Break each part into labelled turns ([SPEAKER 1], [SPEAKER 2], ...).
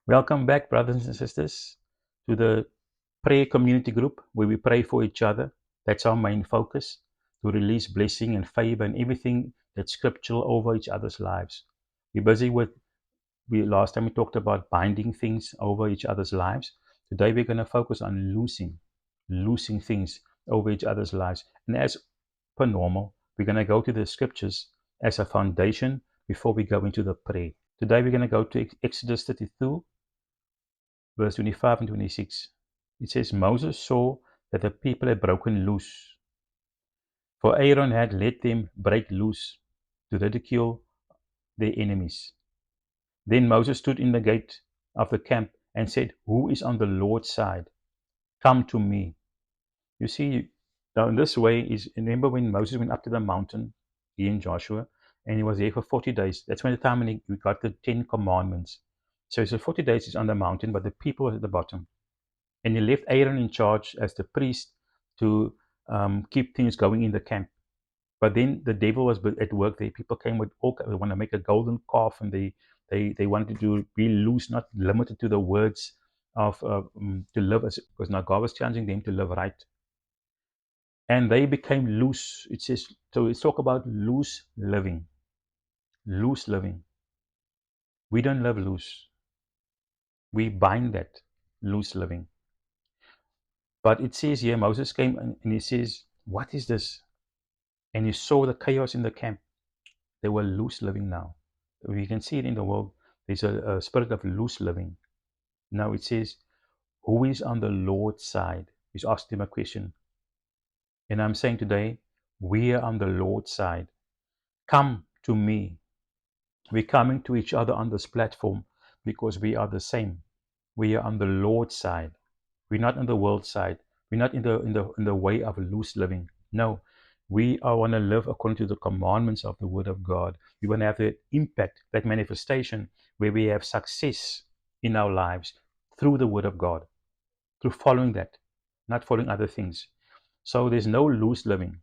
[SPEAKER 1] Welcome back, brothers and sisters, to the prayer community group where we pray for each other. That's our main focus, to release blessing and favor and everything that's scriptural over each other's lives. We're busy with, last time we talked about binding things over each other's lives. Today we're going to focus on loosing things over each other's lives. And as per normal, we're going to go to the scriptures as a foundation before we go into the prayer. Today we're going to go to Exodus 32, verse 25 and 26. It says, Moses saw that the people had broken loose, for Aaron had let them break loose to ridicule their enemies. Then Moses stood in the gate of the camp and said, Who is on the Lord's side? Come to me. You see, now in this way is, remember when Moses went up to the mountain, he and Joshua, and he was there for 40 days. That's when the time when we got the 10 commandments. So 40 days is on the mountain, but the people was at the bottom. And he left Aaron in charge as the priest to keep things going in the camp. But then the devil was at work there. People came with all, they want to make a golden calf, and they wanted to be loose, not limited to the words of to live as, because now God was challenging them to live right. And they became loose. It says, so let's talk about loose living. Loose living. We don't live loose. We bind that loose living. But it says here, Moses came and he says, What is this? And he saw the chaos in the camp. They were loose living now. We can see it in the world. There's a spirit of loose living. Now it says, Who is on the Lord's side? He's asked him a question. And I'm saying today, we are on the Lord's side. Come to me. We're coming to each other on this platform because we are the same. We are on the Lord's side. We're not on the world's side. We're not in the way of loose living. No, we want to live according to the commandments of the Word of God. We want to have that impact, that manifestation, where we have success in our lives through the Word of God, through following that, not following other things. So there's no loose living.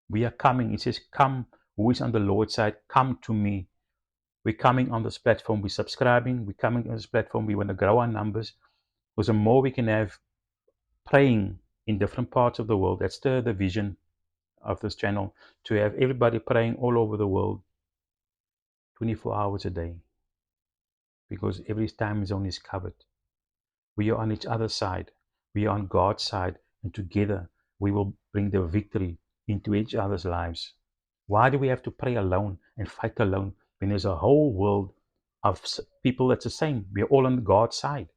[SPEAKER 1] We are coming. It says, Come, who is on the Lord's side, come to me. We're coming on this platform. We're subscribing. We're coming on this platform. We want to grow our numbers. Because the more we can have praying in different parts of the world, that's the vision of this channel, to have everybody praying all over the world 24 hours a day, because every time zone is covered. We are on each other's side. We are on God's side, and together we will bring the victory into each other's lives. Why do we have to pray alone and fight alone when there's a whole world of people that's the same? We're all on God's side.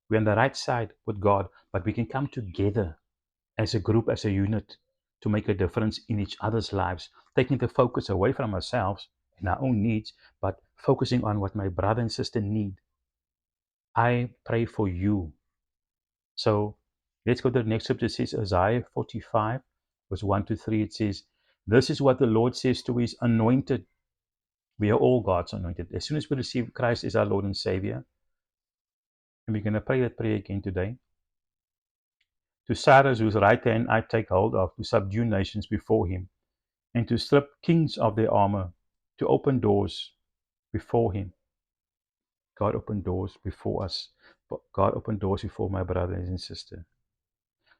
[SPEAKER 1] We're on the right side with God, but we can come together as a group, as a unit, to make a difference in each other's lives, taking the focus away from ourselves and our own needs, but focusing on what my brother and sister need. I pray for you. So let's go to the next scripture. It says Isaiah 45, verse 1 to 3. It says, This is what the Lord says to his anointed. We are all God's anointed. As soon as we receive Christ as our Lord and Savior, and we're going to pray that prayer again today. To Cyrus, whose right hand I take hold of, to subdue nations before him, and to strip kings of their armor, to open doors before him. God opened doors before us. God opened doors before my brothers and sisters,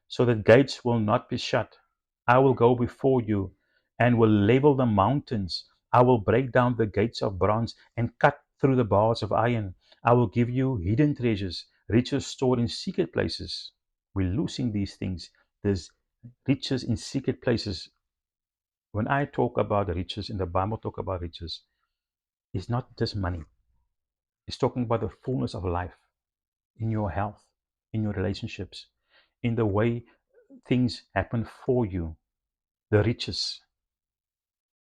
[SPEAKER 1] so that gates will not be shut. I will go before you and will level the mountains. I will break down the gates of bronze and cut through the bars of iron. I will give you hidden treasures, riches stored in secret places. We're losing these things. There's riches in secret places. When I talk about riches, in the Bible talk about riches, it's not just money. It's talking about the fullness of life in your health, in your relationships, in the way things happen for you. The riches.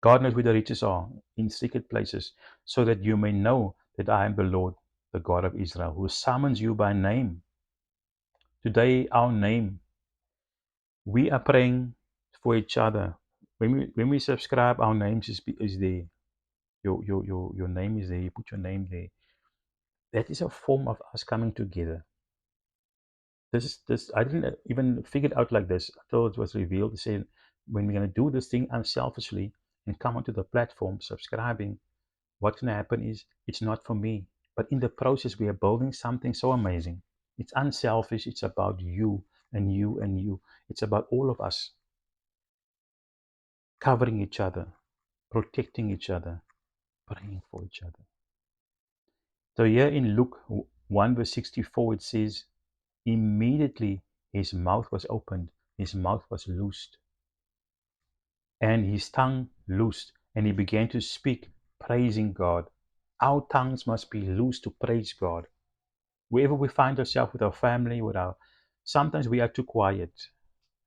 [SPEAKER 1] God knows where the riches are, in secret places, so that you may know that I am the Lord, the God of Israel, who summons you by name. Today, our name. We are praying for each other. When we subscribe, our names is there. Your name is there. You put your name there. That is a form of us coming together. This I didn't even figure it out like this until it was revealed. To say, when we're going to do this thing unselfishly and come onto the platform subscribing, what's going to happen is, it's not for me. But in the process, we are building something so amazing. It's unselfish. It's about you and you and you. It's about all of us covering each other, protecting each other, praying for each other. So here in Luke 1 verse 64, it says, immediately his mouth was opened, his mouth was loosed, and his tongue loosed, and he began to speak, praising God. Our tongues must be loosed to praise God. Wherever we find ourselves with our family, sometimes we are too quiet,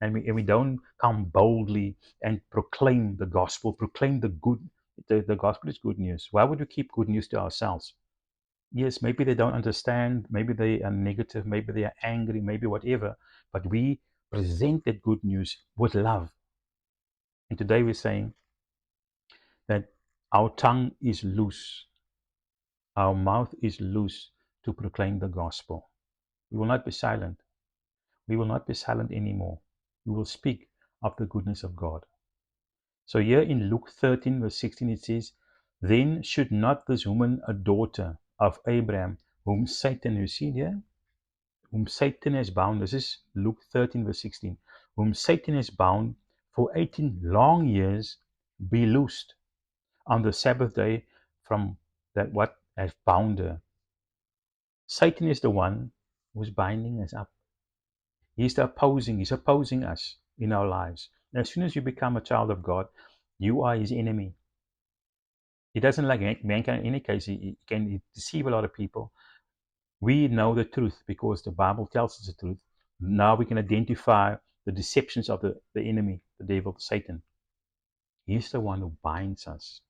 [SPEAKER 1] and we don't come boldly and proclaim the gospel, proclaim the gospel is good news. Why would we keep good news to ourselves? Yes, maybe they don't understand, maybe they are negative, maybe they are angry, maybe whatever, but we present that good news with love. And today we're saying that our tongue is loose, our mouth is loose to proclaim the gospel. We will not be silent. We will not be silent anymore. We will speak of the goodness of God. So here in Luke 13 verse 16 it says, then should not this woman, a daughter of Abraham, whom Satan, you see here, whom Satan has bound, this is Luke 13 verse 16, whom Satan has bound for 18 long years, be loosed on the Sabbath day from that what has bound her. Satan is the one who's binding us up. He's opposing us in our lives. And as soon as you become a child of God, you are his enemy. He doesn't like mankind. In any case, he can deceive a lot of people. We know the truth because the Bible tells us the truth. Now we can identify the deceptions of the enemy, the devil, Satan. He's the one who binds us,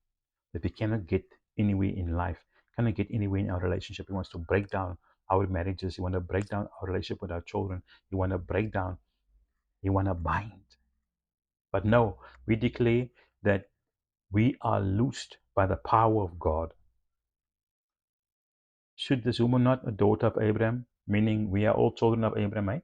[SPEAKER 1] that we cannot get anywhere in life, cannot get anywhere in our relationship. He wants to break down our marriages. He wants to break down our relationship with our children. He wants to break down. He wants to bind. But no, we declare that we are loosed by the power of God. Should this woman not a daughter of Abraham, meaning we are all children of Abraham,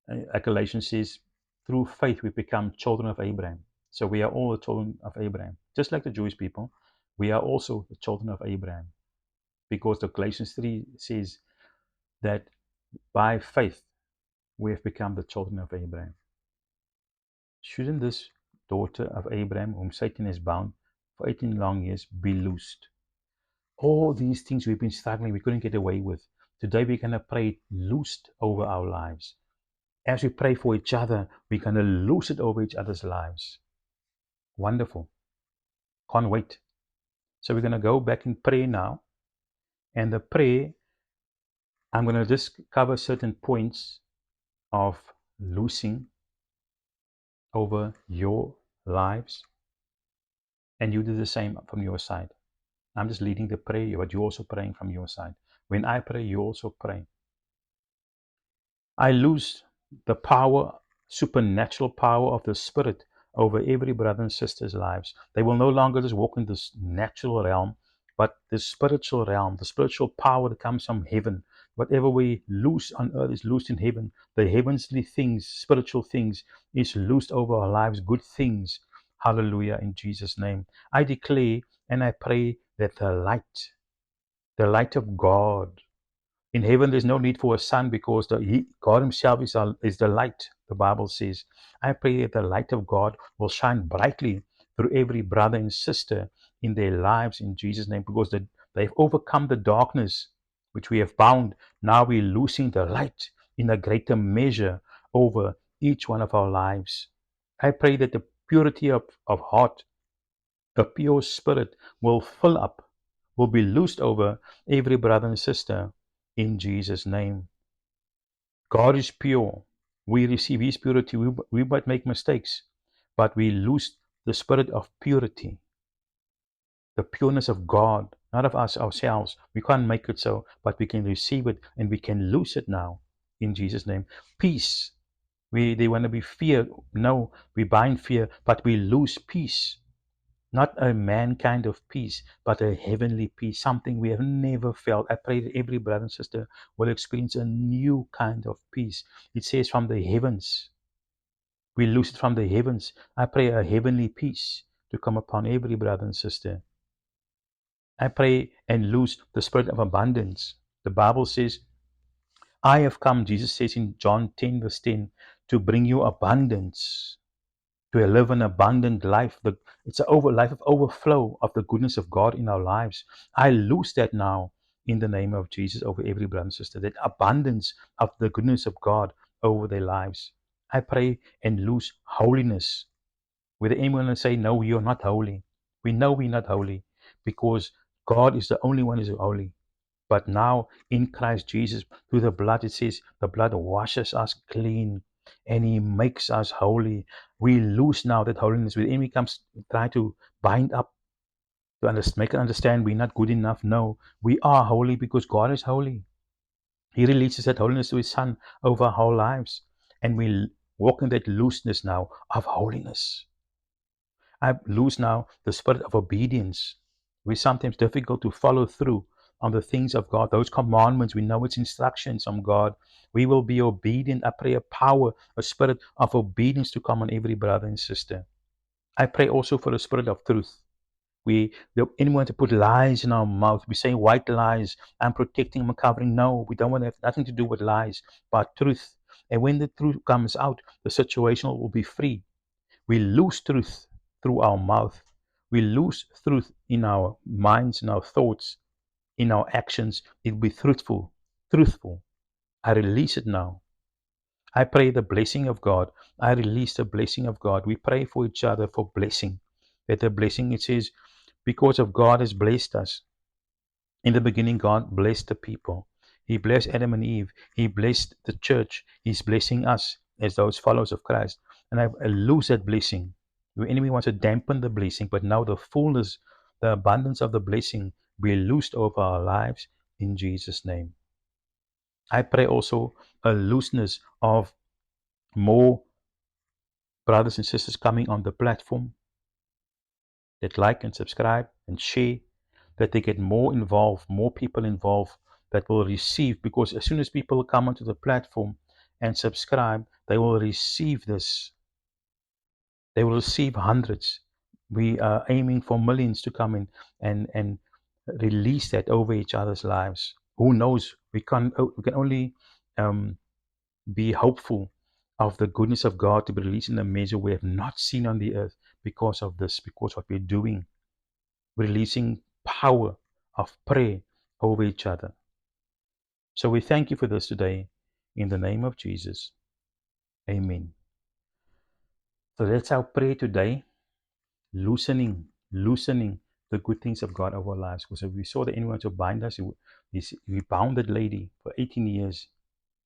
[SPEAKER 1] like Galatians says, through faith we become children of Abraham. So we are all the children of Abraham. Just like the Jewish people, we are also the children of Abraham. Because the Galatians 3 says that by faith we have become the children of Abraham. Shouldn't this daughter of Abraham, whom Satan has bound for 18 long years, be loosed? All these things we've been struggling, we couldn't get away with. Today we're going to pray loosed over our lives. As we pray for each other, we're going to loose it over each other's lives. Wonderful. Can't wait. So we're going to go back in prayer now. And the prayer, I'm going to just cover certain points of loosing over your lives. And you do the same from your side. I'm just leading the prayer, but you're also praying from your side. When I pray, you also pray. I lose the power, supernatural power of the Spirit over every brother and sister's lives. They will no longer just walk in this natural realm, but the spiritual realm, the spiritual power that comes from heaven. Whatever we loose on earth is loosed in heaven. The heavenly things, spiritual things, is loosed over our lives, good things. Hallelujah, in Jesus' name. I declare and I pray that the light of God, in heaven, there's no need for a sun because God Himself is the light, the Bible says. I pray that the light of God will shine brightly through every brother and sister in their lives in Jesus' name, because they've overcome the darkness which we have bound. Now we're loosing the light in a greater measure over each one of our lives. I pray that the purity of heart, the pure spirit will fill up, will be loosed over every brother and sister in Jesus' name. God is pure. We receive His purity. We might make mistakes, but we lose the spirit of purity, the pureness of God, not of us ourselves. We can't make it so, but we can receive it and we can lose it now in Jesus' name. Peace. They want to be fear. No, we bind fear, but we lose peace. Not a man kind of peace, but a heavenly peace, something we have never felt. I pray that every brother and sister will experience a new kind of peace. It says from the heavens. We lose it from the heavens. I pray a heavenly peace to come upon every brother and sister. I pray and lose the spirit of abundance. The Bible says, I have come, Jesus says in John 10, verse 10, to bring you abundance, to live an abundant life. It's a life of overflow of the goodness of God in our lives. I lose that now in the name of Jesus over every brother and sister, that abundance of the goodness of God over their lives. I pray and lose holiness. Whether anyone will say, no, you're not holy. We know we're not holy because God is the only one who is holy. But now in Christ Jesus, through the blood, it says the blood washes us clean and He makes us holy. We lose now that holiness. When the enemy comes, try to bind up, to make us understand we're not good enough. No, we are holy because God is holy. He releases that holiness to His Son over our whole lives. And we walk in that looseness now of holiness. I lose now the spirit of obedience. We're sometimes difficult to follow through on the things of God. Those commandments, we know it's instructions from God. We will be obedient. I pray a power, a spirit of obedience to come on every brother and sister. I pray also for the spirit of truth. We don't anyone to put lies in our mouth. We say white lies. I'm protecting, I'm covering. No, we don't want to have nothing to do with lies, but truth. And when the truth comes out, the situation will be free. We lose truth through our mouth. We lose truth in our minds, in our thoughts, in our actions. It will be truthful. Truthful. I release it now. I pray the blessing of God. I release the blessing of God. We pray for each other for blessing. That the blessing, it says, because of God has blessed us. In the beginning, God blessed the people. He blessed Adam and Eve. He blessed the church. He's blessing us as those followers of Christ. And I lose that blessing. The enemy wants to dampen the blessing, but now the fullness, the abundance of the blessing be loosed over our lives in Jesus' name. I pray also a looseness of more brothers and sisters coming on the platform that like and subscribe and share, that they get more involved, more people involved that will receive, because as soon as people come onto the platform and subscribe, they will receive this. They will receive hundreds. We are aiming for millions to come in and release that over each other's lives. Who knows? We can only be hopeful of the goodness of God to be released in a measure we have not seen on the earth because of this, because what we're doing, releasing power of prayer over each other. So we thank you for this today in the name of Jesus. Amen. So that's our prayer today, loosening the good things of God over our lives. Because if we saw the enemy want to bind us, we bound that lady for 18 years.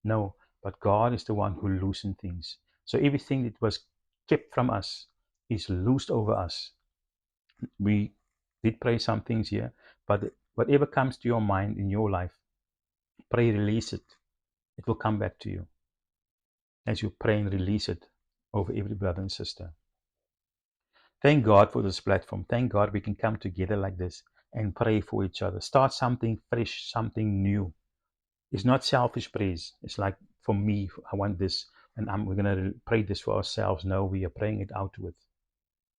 [SPEAKER 1] No, but God is the one who loosened things. So everything that was kept from us is loosed over us. We did pray some things here, but whatever comes to your mind in your life, pray, release it. It will come back to you as you pray and release it over every brother and sister. Thank God for this platform. Thank God we can come together like this and pray for each other. Start something fresh, something new. It's not selfish praise. It's like, for me, I want this, and we're going to pray this for ourselves. No, we are praying it out with.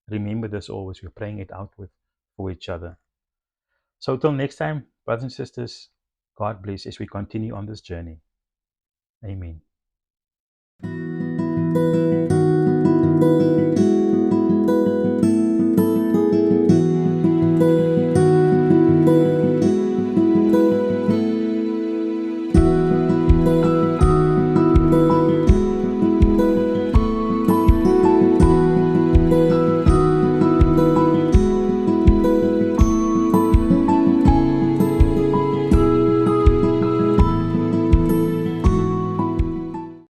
[SPEAKER 1] Remember this always. We're praying it out with for each other. So till next time, brothers and sisters, God bless as we continue on this journey. Amen.